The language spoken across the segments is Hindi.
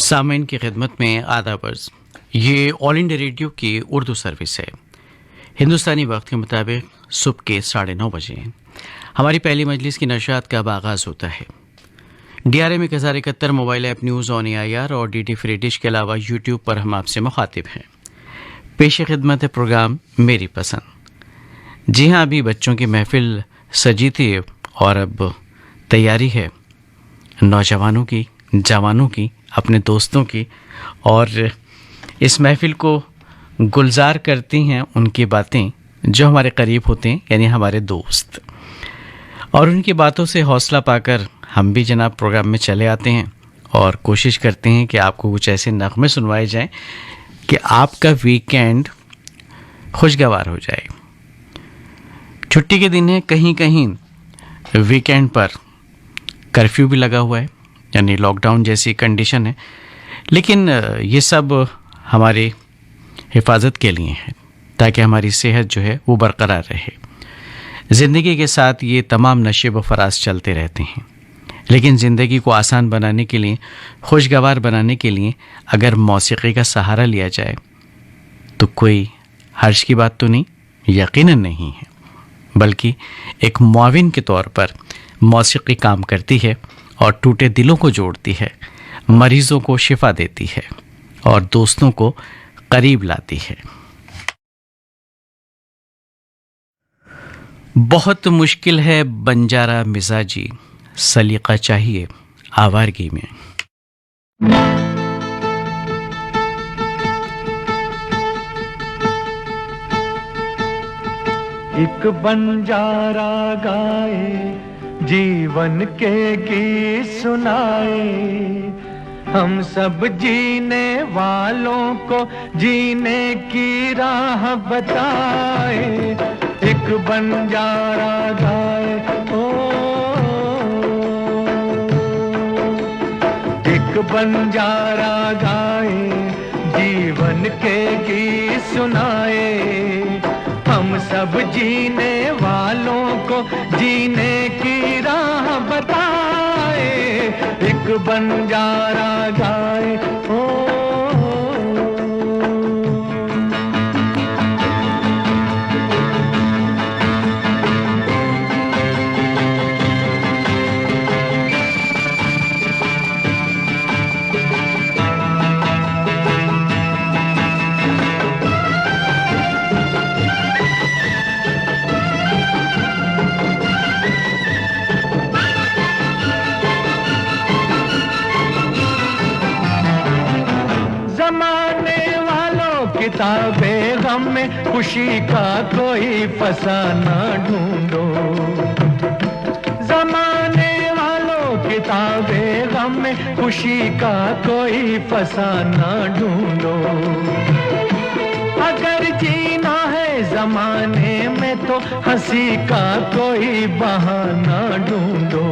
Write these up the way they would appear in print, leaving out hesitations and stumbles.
सामीन की खिदमत में आदाब अर्ज़। ये ऑल इंडिया रेडियो की उर्दू सर्विस है। हिंदुस्तानी वक्त के मुताबिक सुबह के 9:30 बजे हमारी पहली मजलिस की नशात का अब आगाज़ होता है। DRM 1071 mobile app news on AIR और DD फ्री डिश के अलावा यूट्यूब पर हम आपसे मुखातिब हैं। पेश खिदमत है प्रोग्राम मेरी पसंद। जी हाँ, अभी बच्चों की महफिल सजी थी और अब तैयारी है नौजवानों की, जवानों की, अपने दोस्तों की, और इस महफिल को गुलजार करती हैं उनकी बातें जो हमारे करीब होते हैं, यानी हमारे दोस्त। और उनकी बातों से हौसला पाकर हम भी जनाब प्रोग्राम में चले आते हैं और कोशिश करते हैं कि आपको कुछ ऐसे नगमे सुनवाए जाएं कि आपका वीकेंड खुशगवार हो जाए। छुट्टी के दिन है, कहीं कहीं वीकेंड पर कर्फ्यू भी लगा हुआ है, यानी लॉकडाउन जैसी कंडीशन है, लेकिन ये सब हमारी हिफाजत के लिए है ताकि हमारी सेहत जो है वो बरकरार रहे। ज़िंदगी के साथ ये तमाम नशे व फराज चलते रहते हैं, लेकिन ज़िंदगी को आसान बनाने के लिए, खुशगवार बनाने के लिए अगर मौसीकी का सहारा लिया जाए तो कोई हर्ज की बात तो नहीं, यकीनन नहीं है, बल्कि एक मुआविन के तौर पर मौसीकी काम करती है और टूटे दिलों को जोड़ती है, मरीज़ों को शिफा देती है और दोस्तों को करीब लाती है। बहुत मुश्किल है बंजारा मिजाजी, सलीका चाहिए आवारगी में। एक बंजारा गाए, जीवन के गीत सुनाए, हम सब जीने वालों को जीने की राह बताए। एक बंजारा गाए, ओ एक बंजारा गाए, जीवन के गीत सुनाए, हम सब जीने वालों को जीने की राह बताए। एक बंजारा गाए, ओ किताबे गम में खुशी का कोई फसाना ढूंढो। जमाने वालों किताबे गम में खुशी का कोई फसाना ढूंढो। अगर जीना है जमाने में तो हंसी का कोई बहाना ढूंढो।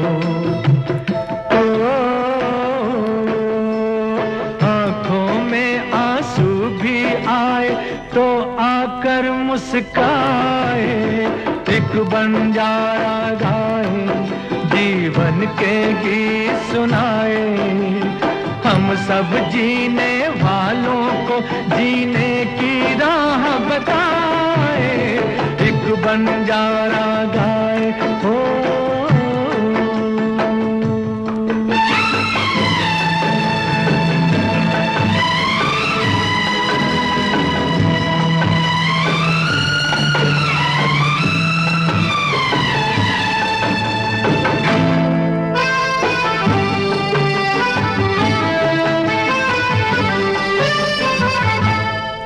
तो आकर मुस्काए, एक बंजारा गाए, जीवन के गीत सुनाए, हम सब जीने वालों को जीने की राह बताए। एक बंजारा गाए, हो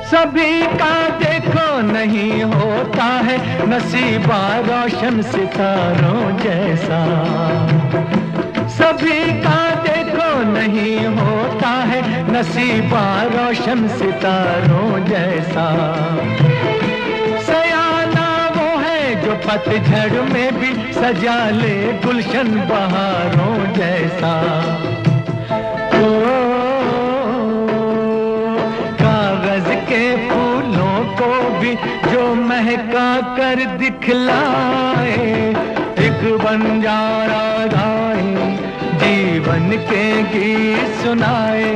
सभी का देखो नहीं होता है नसीबा रोशन सितारों जैसा। सभी का देखो नहीं होता है नसीबा रोशन सितारों जैसा। सयाना वो है जो पतझड़ में भी सजा ले गुलशन बहारों जैसा। फूलों को भी जो महका कर दिखलाए, एक बंजारा गाए, जीवन के गीत सुनाए,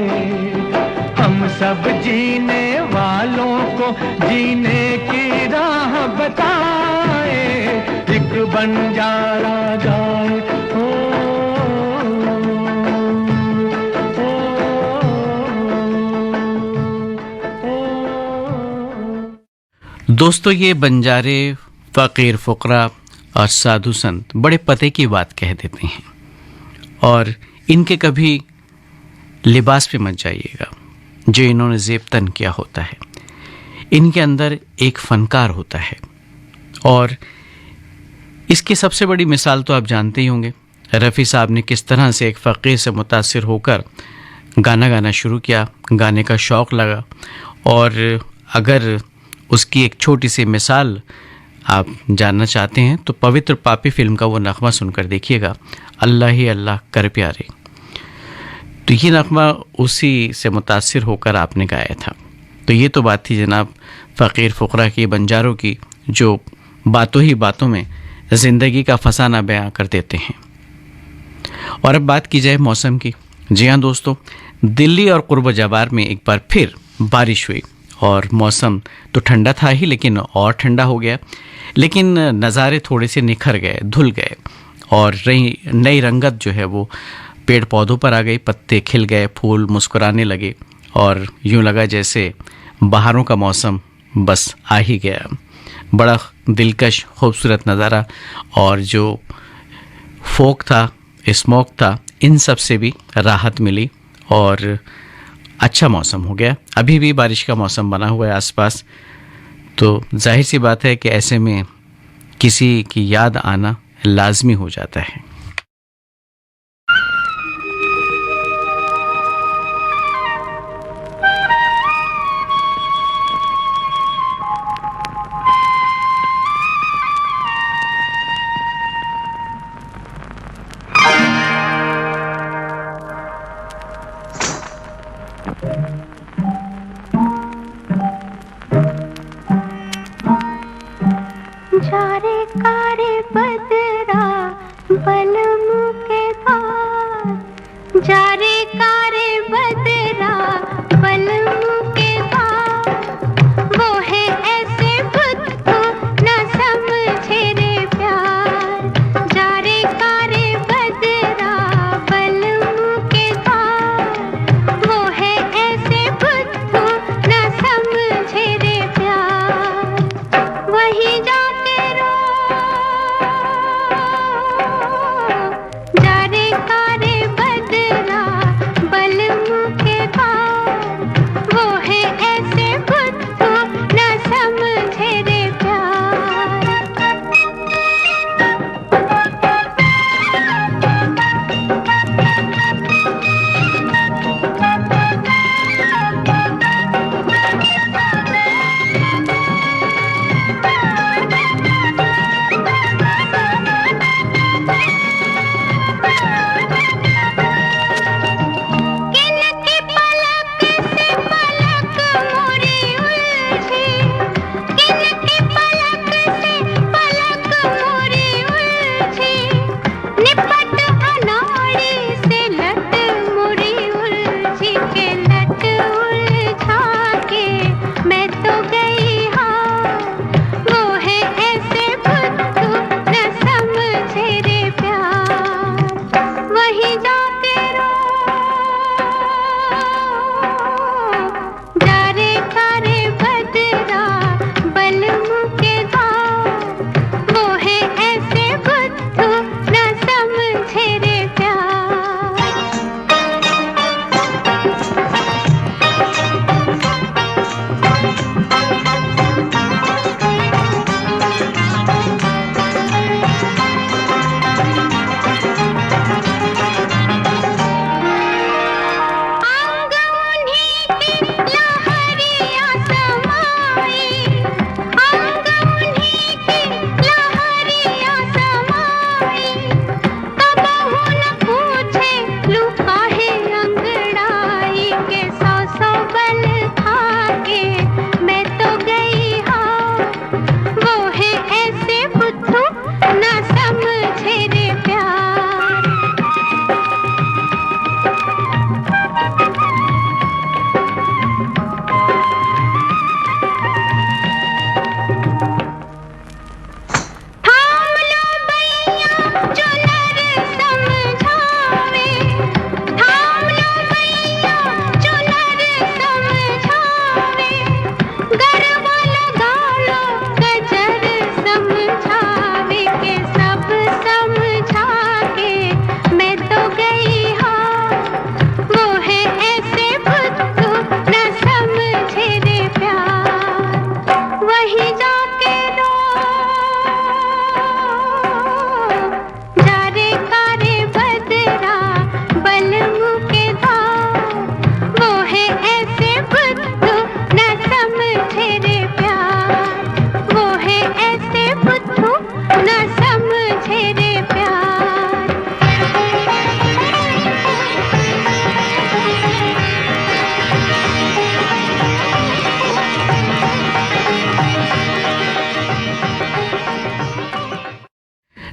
हम सब जीने वालों को जीने की राह बताए, एक बंजारा गाए ओ, ओ, ओ। दोस्तों, ये बंजारे फ़कीर फ़ुकरा और साधु संत बड़े पते की बात कह देते हैं, और इनके कभी लिबास पे मत जाइएगा जो इन्होंने ज़ेब तन किया होता है। इनके अंदर एक फ़नकार होता है, और इसकी सबसे बड़ी मिसाल तो आप जानते ही होंगे। रफ़ी साहब ने किस तरह से एक फ़कीर से मुतासिर होकर गाना गाना शुरू किया, गाने का शौक़ लगा, और अगर उसकी एक छोटी सी मिसाल आप जानना चाहते हैं तो पवित्र पापी फिल्म का वो नगमा सुनकर देखिएगा, अल्लाह ही अल्लाह कर प्यारे। तो ये नगमा उसी से मुतासिर होकर आपने गाया था। तो ये तो बात थी जनाब फ़कीर फ़ुकरा की, बंजारों की, जो बातों ही बातों में ज़िंदगी का फसाना बयां कर देते हैं। और अब बात की जाए मौसम की। जी हाँ दोस्तों, दिल्ली और कुर्ब जवार में एक बार फिर बारिश हुई, और मौसम तो ठंडा था ही लेकिन और ठंडा हो गया। लेकिन नज़ारे थोड़े से निखर गए, धुल गए, और नई रंगत जो है वो पेड़ पौधों पर आ गई, पत्ते खिल गए, फूल मुस्कुराने लगे, और यूँ लगा जैसे बहारों का मौसम बस आ ही गया। बड़ा दिलकश खूबसूरत नज़ारा, और जो फोक था, स्मोक था, इन सब से भी राहत मिली और अच्छा मौसम हो गया। अभी भी बारिश का मौसम बना हुआ है आसपास, तो जाहिर सी बात है कि ऐसे में किसी की याद आना लाजमी हो जाता है। जारे कारे बदरा बलम के पास, जारे कारे बदरा बलम के पास, वो है ऐसे बुद्धू न समझे रे प्यार, जारे कारे बदरा बलम के पास, वो है ऐसे बुद्धू न समझे रे प्यार, वही जाके रो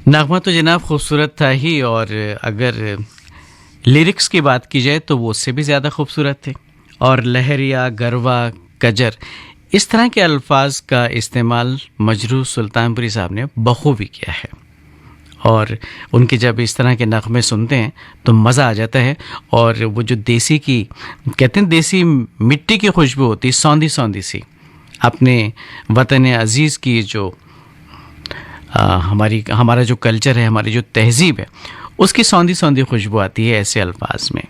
नगमा तो जनाब खूबसूरत था ही, और अगर लिरिक्स की बात की जाए तो वो उससे भी ज़्यादा खूबसूरत थे। और लहरिया, गरवा, कजर, इस तरह के अल्फाज का इस्तेमाल मजरूह सुल्तानपुरी साहब ने बखूबी किया है। और उनके जब इस तरह के नग़मे सुनते हैं तो मज़ा आ जाता है। और वो जो देसी की कहते हैं, देसी मिट्टी की खुशबू होती, सौंधी सौंधी सी, अपने वतन अज़ीज़ की जो हमारा जो कल्चर है, हमारी जो तहज़ीब है, उसकी सौंधी सौंधी खुशबू आती है ऐसे अल्फाज में।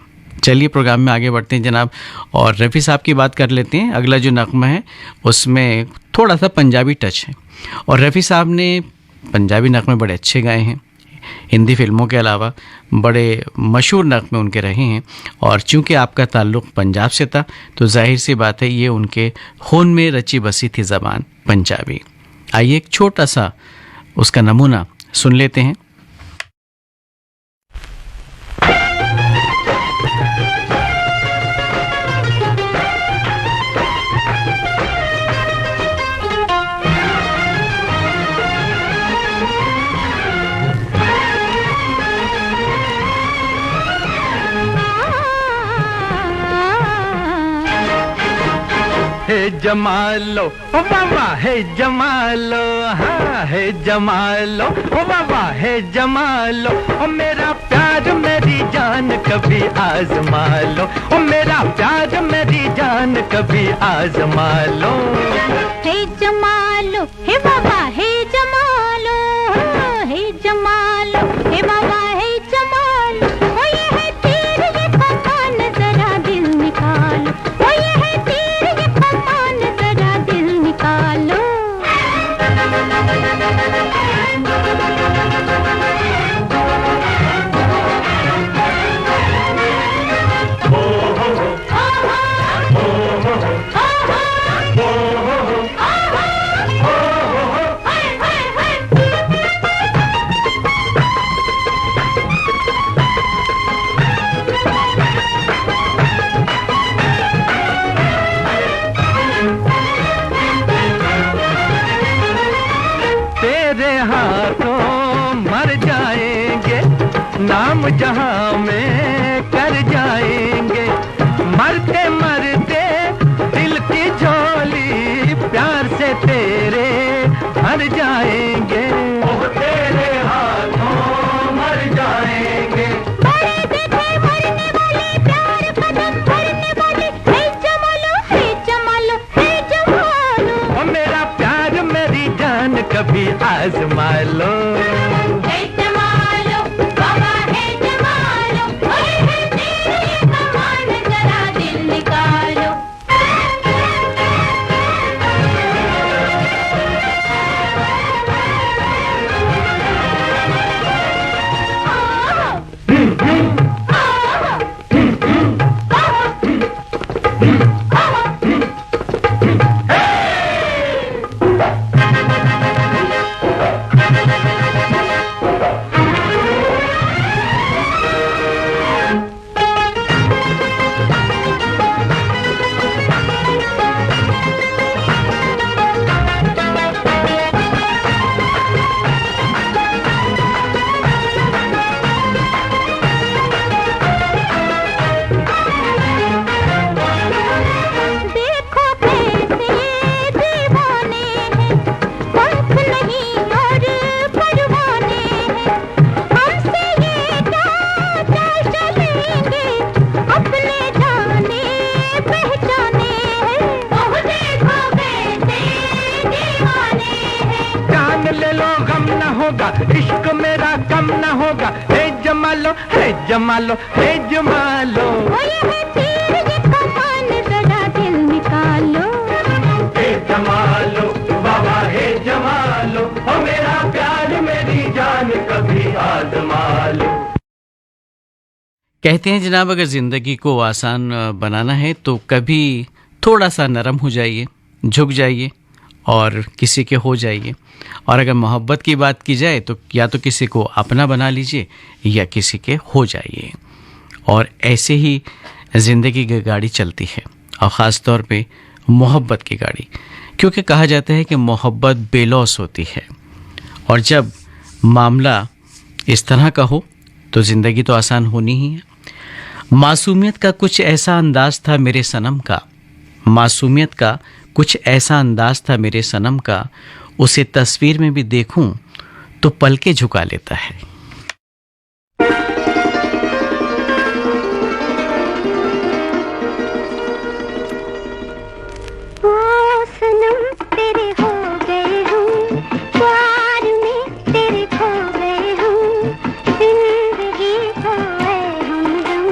चलिए प्रोग्राम में आगे बढ़ते हैं जनाब, और रफ़ी साहब की बात कर लेते हैं। अगला जो नग़मा है उसमें थोड़ा सा पंजाबी टच है, और रफ़ी साहब ने पंजाबी नग़मे बड़े अच्छे गाए हैं। हिंदी फिल्मों के अलावा बड़े मशहूर नग़मे उनके रहे हैं, और चूँकि आपका ताल्लुक़ पंजाब से था तो जाहिर सी बात है ये उनके खून में रची बसी थी ज़बान पंजाबी। आइए एक छोटा सा उसका नमूना सुन लेते हैं। हे जमालो ओ बाबा, हे जमालो, हाँ हे जमालो ओ बाबा, हे जमालो, ओ मेरा प्यार मेरी जान कभी आजमा लो, ओ मेरा प्यार मेरी जान कभी आजमा लो। हे जमालो, हे बाबा, हे जमालो, हे जमालो, हे बाबा, हे जमालो, ओ ये है तीर ये कमान, जरा दिल निकालो, ओ ये है तीर ये कमान, जरा दिल निकालो। तेरे हाथों मर जाएंगे, नाम जहां में कर जाएंगे, मरते मरते दिल की झोली प्यार से तेरे भर जाएंगे। ओह तेरे हाथों मर जाएंगे। बड़े देखे मरने वाले, प्यार कदम भरने वाले, हे जमालो, हे जमालो, हे जमालो, ओ मेरा प्यार मेरी जान कभी आजमा लो। हे जमालो, बाबा हे जमालो, ओ ये है तीर ये कमान, जरा दिल निकालो। देखो कैसे दीवाने हैं, पंख नहीं और परवाने हैं, हमसे ये क्या चाल चलेंगे, अपने जाने पहचाने हैं। ओह देखो कैसे दीवाने हैं। जान ले लो गम न होगा, इश्क मेरा कम न होगा, हे जमालो, हे जमालो, हे जमालो। ओ ये है तीर ये कमान, जरा दिल निकालो। हे जमालो बाबा, हे जमालो, ओ मेरा प्यार मेरी जान कभी आजमा लो। कहते हैं जनाब, अगर ज़िंदगी को आसान बनाना है तो कभी थोड़ा सा नरम हो जाइए, झुक जाइए और किसी के हो जाइए। और अगर मोहब्बत की बात की जाए तो या तो किसी को अपना बना लीजिए या किसी के हो जाइए। और ऐसे ही ज़िंदगी की गाड़ी चलती है, और ख़ास तौर पे मोहब्बत की गाड़ी, क्योंकि कहा जाता है कि मोहब्बत बेलौस होती है, और जब मामला इस तरह का हो तो ज़िंदगी तो आसान होनी ही है। मासूमियत का कुछ ऐसा अंदाज था मेरे सनम का, मासूमियत का कुछ ऐसा अंदाज था मेरे सनम का, उसे तस्वीर में भी देखूं तो पलके झुका लेता है। ओ सनम तेरे हो गए हम, प्यार में तेरे खो गए हम, जिंदगी खोए हमदम,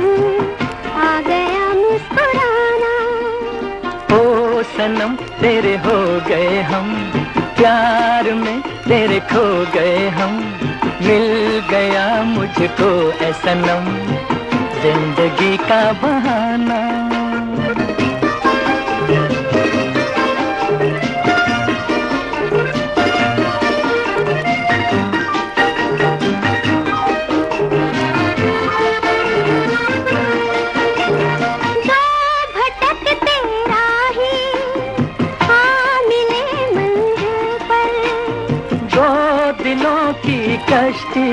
आ गया मुस्कुराना। ओ सनम तेरे हो गए हम, प्यार में तेरे खो गए हम, मिल गया मुझको ऐ सनम, जिंदगी का बहाना। जो भटकते राही हाँ मिले मंजिल पर, दो दिलों की कश्ती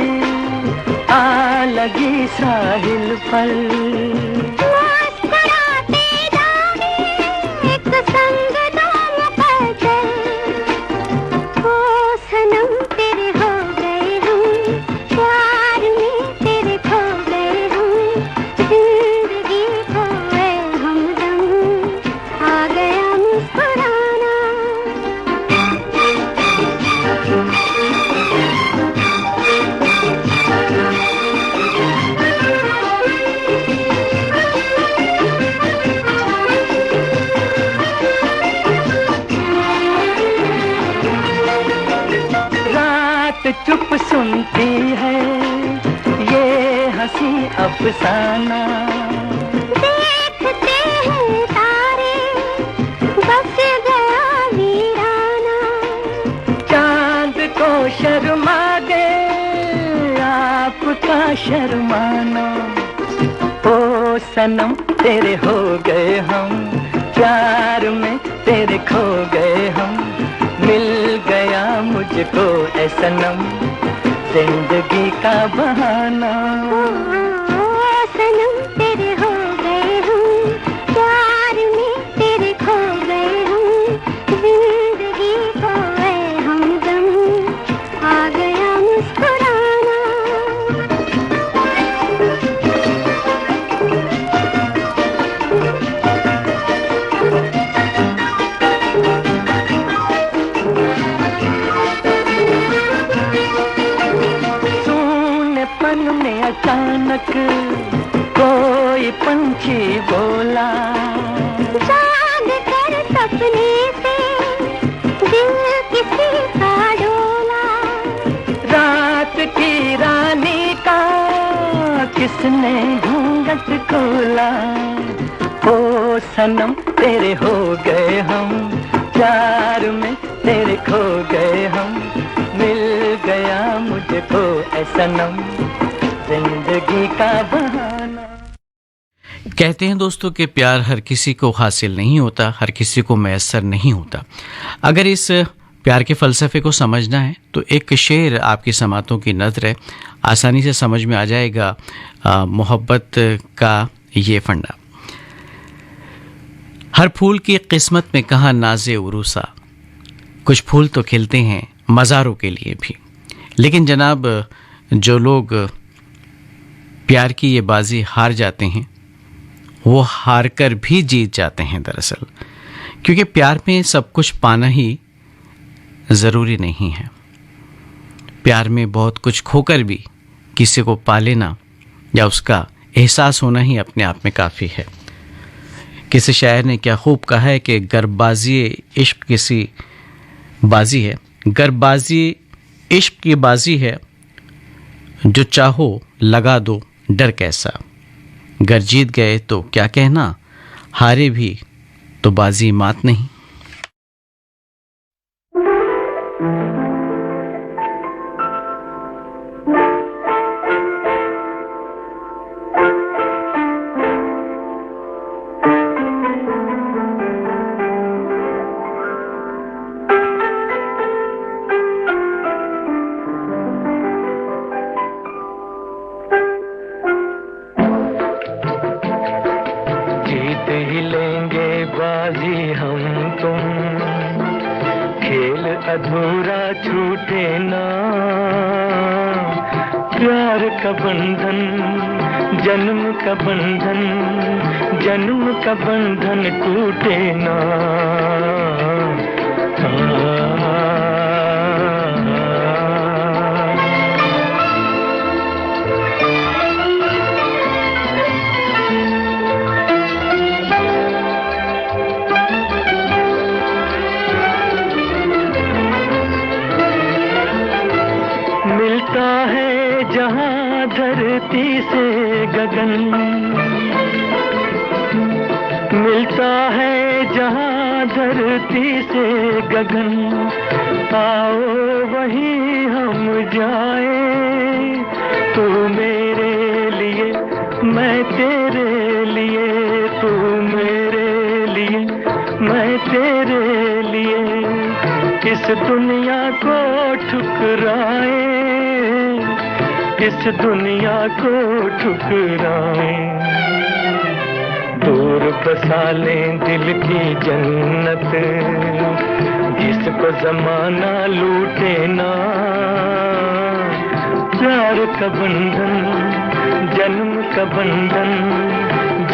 आ लगी साहिल पर, मुस्कुराते जाए एक संग दो मुकद्दर। ओ सनम तेरे हो गए हम, प्यार में तेरे खो गए हम, जिंदगी खोए हमदम, आ गया मुस्कुराना। रात चुप सुनती है ये हंसी अफसाना, देखते हैं तारे बस गया वीराना। चांद को शर्मा गए आपका शर्माना। ओ सनम तेरे हो गए हम, प्यार में तेरे खो गए हम, मिल गया मुझको ऐ सनम, जिंदगी का बहाना। ओ सनम तेरे हो गए हम, प्यार में तेरे खो गए हम, जिंदगी खोए हमदम, आ गया मुस्कुराना। सूनेपन में अचानक कोई पंछी बोला, जाग कर सपने से दिल किसी का डोला। रात की रानी का किसने घूंघट खोला। ओ सनम तेरे हो गए हम, प्यार में तेरे खो गए हम, मिल गया मुझको ऐ सनम, जिंदगी का बहाना। कहते हैं दोस्तों कि प्यार हर किसी को हासिल नहीं होता, हर किसी को मैसर नहीं होता। अगर इस प्यार के फ़लसफ़े को समझना है तो एक शेर आपकी समातों की नज़र है, आसानी से समझ में आ जाएगा मोहब्बत का ये फंडा। हर फूल की किस्मत में कहाँ नाज़े उरूसा, कुछ फूल तो खिलते हैं मज़ारों के लिए भी, लेकिन जनाब जो लोग प्यार की ये बाजी हार जाते हैं वो हार कर भी जीत जाते हैं दरअसल, क्योंकि प्यार में सब कुछ पाना ही ज़रूरी नहीं है। प्यार में बहुत कुछ खोकर भी किसी को पा लेना या उसका एहसास होना ही अपने आप में काफ़ी है। किसी शायर ने क्या खूब कहा है कि गर्बाजी इश्क किसी बाजी है, गर्बाजी इश्क की बाजी है, जो चाहो लगा दो डर कैसा, गर जीत गए तो क्या कहना, हारे भी तो बाजी मात नहीं। अधूरा छूटे ना प्यार का बंधन, जन्म का बंधन, जन्म का बंधन टूटे ना। मिलता है जहाँ धरती से गगन, मिलता है जहाँ धरती से गगन, आओ वहीं हम जाए, तू मेरे लिए मैं तेरे लिए, तू मेरे लिए मैं तेरे लिए, इस दुनिया को ठुकराए, इस दुनिया को ठुकराए, दूर बसा लें दिल की जन्नत, जिसको जमाना लूटे ना, प्यार का बंधन, जन्म का बंधन,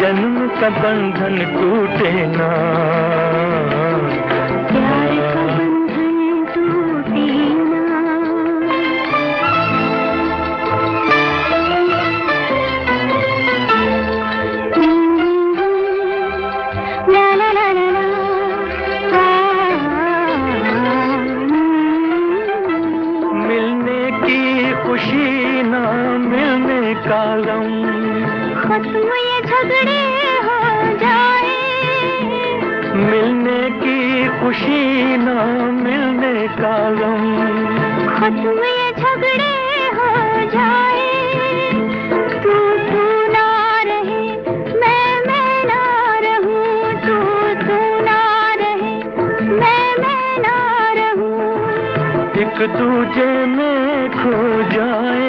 जन्म का बंधन टूटे ना, प्यार का बंधन टूटे ना। ला ला ला ला ला, मिलने की खुशी ना मिलने का गम, खत्म ये झगड़े हो जाए, मिलने की खुशी ना मिलने का गम, खत्म ये झगड़े हो जाए, तू ना रहे मैं ना रहूं, तू ना रहे मैं ना रहूं, एक दूजे में खो जाए,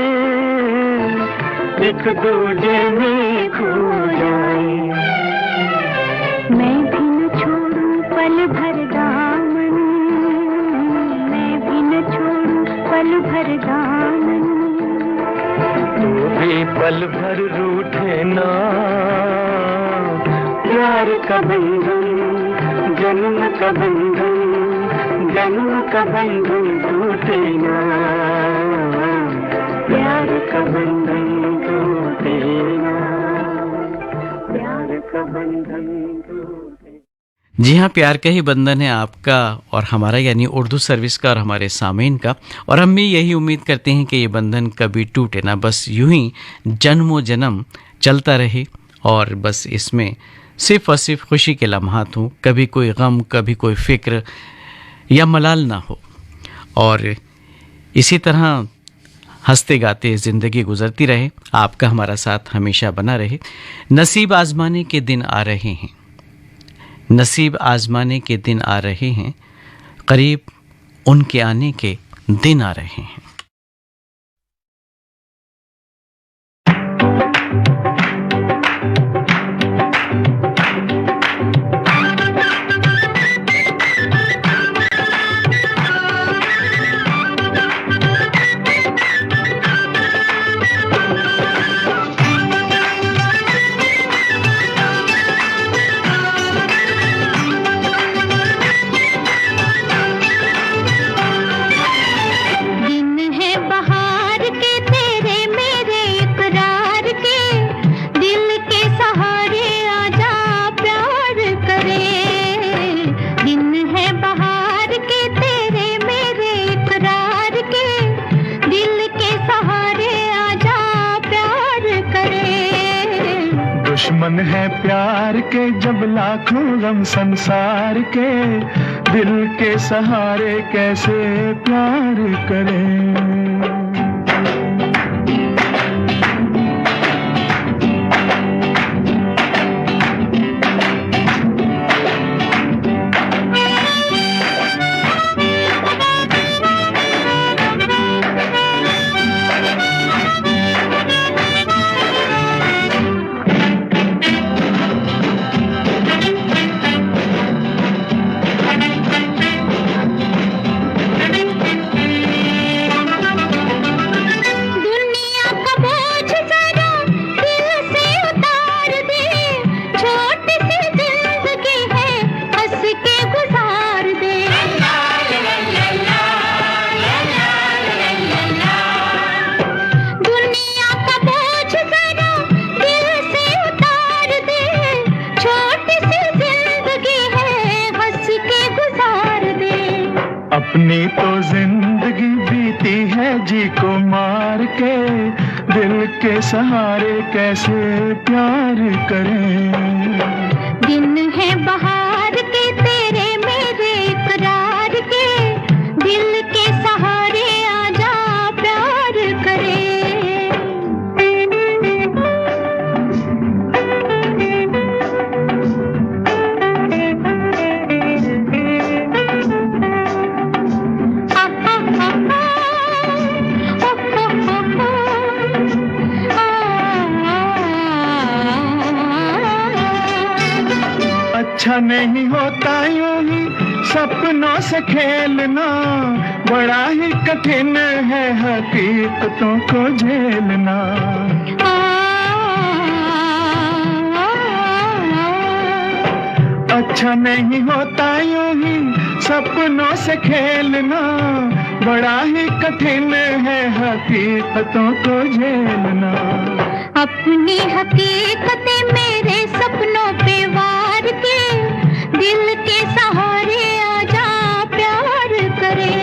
एक दूजे में खो जाए, मैं भी न छोड़ूं पल भर दामन, मैं भी न छोड़ूं पल भर दामन, तू भी पल भर रूठे ना, प्यार का बंधन, जन्म का बंधन, जन्म का बंधन टूटे ना, प्यार का बंधन टूटे ना, प्यार का बंधन टूटे। जी हाँ, प्यार का ही बंधन है आपका और हमारा, यानी उर्दू सर्विस का और हमारे सामीन का, और हम भी यही उम्मीद करते हैं कि ये बंधन कभी टूटे ना, बस यूं ही जन्मों जन्म चलता रहे और बस इसमें सिर्फ और सिर्फ खुशी के लम्हात हों, कभी कोई गम, कभी कोई फिक्र या मलाल ना हो, और इसी तरह हंसते गाते ज़िंदगी गुजरती रहे, आपका हमारा साथ हमेशा बना रहे। नसीब आजमाने के दिन आ रहे हैं, नसीब आजमाने के दिन आ रहे हैं, करीब उनके आने के दिन आ रहे हैं। दुश्मन है प्यार के जब लाखों गम संसार के, दिल के सहारे कैसे प्यार करें। जिंदगी बीती है जी को मार के, दिल के सहारे कैसे प्यार करें। दिन है बहार के तेरे मेरे इकरार के, दिल के सहारे आजा प्यार करे। अच्छा नहीं होता यूं ही सपनों से खेलना, बड़ा ही कठिन है हकीकतों को झेलना। अच्छा नहीं होता यूं ही सपनों से खेलना, बड़ा ही कठिन है हकीकतों को झेलना। अपनी हकीकतें मेरे सपनों पे वार के, दिल के सहारे आजा प्यार करे।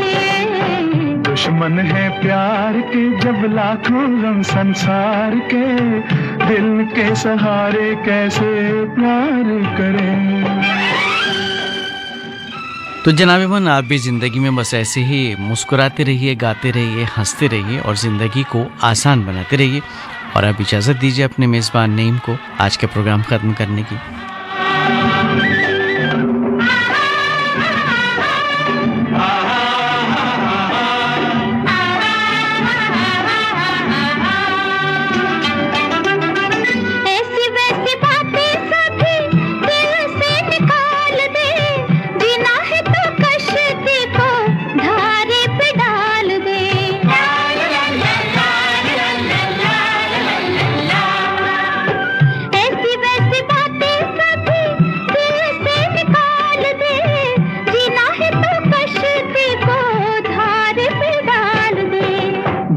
दुश्मन है प्यार के जब लाखों रंग संसार के, दिल के सहारे कैसे प्यार करें। तो जनाब मन, आप भी ज़िंदगी में बस ऐसे ही मुस्कुराते रहिए, गाते रहिए, हंसते रहिए और ज़िंदगी को आसान बनाते रहिए। और अब इजाज़त दीजिए अपने मेज़बान नईम को आज के प्रोग्राम ख़त्म करने की।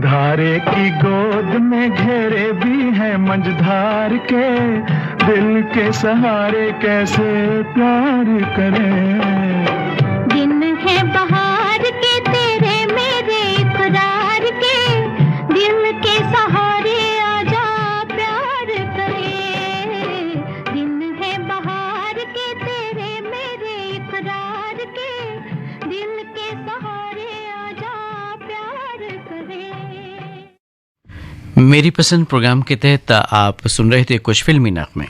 धारे की गोद में घेरे भी हैं मंझधार के, दिल के सहारे कैसे प्यार करें। दिन है बहार के तेरे मेरे इकरार के, दिल के सहारे आजा प्यार करे। दिन है बहार के तेरे मेरे इकरार के, दिल के सहारे आजा प्यार करे। मेरी पसंद प्रोग्राम के तहत आप सुन रहे थे कुछ फिल्मी नगमे।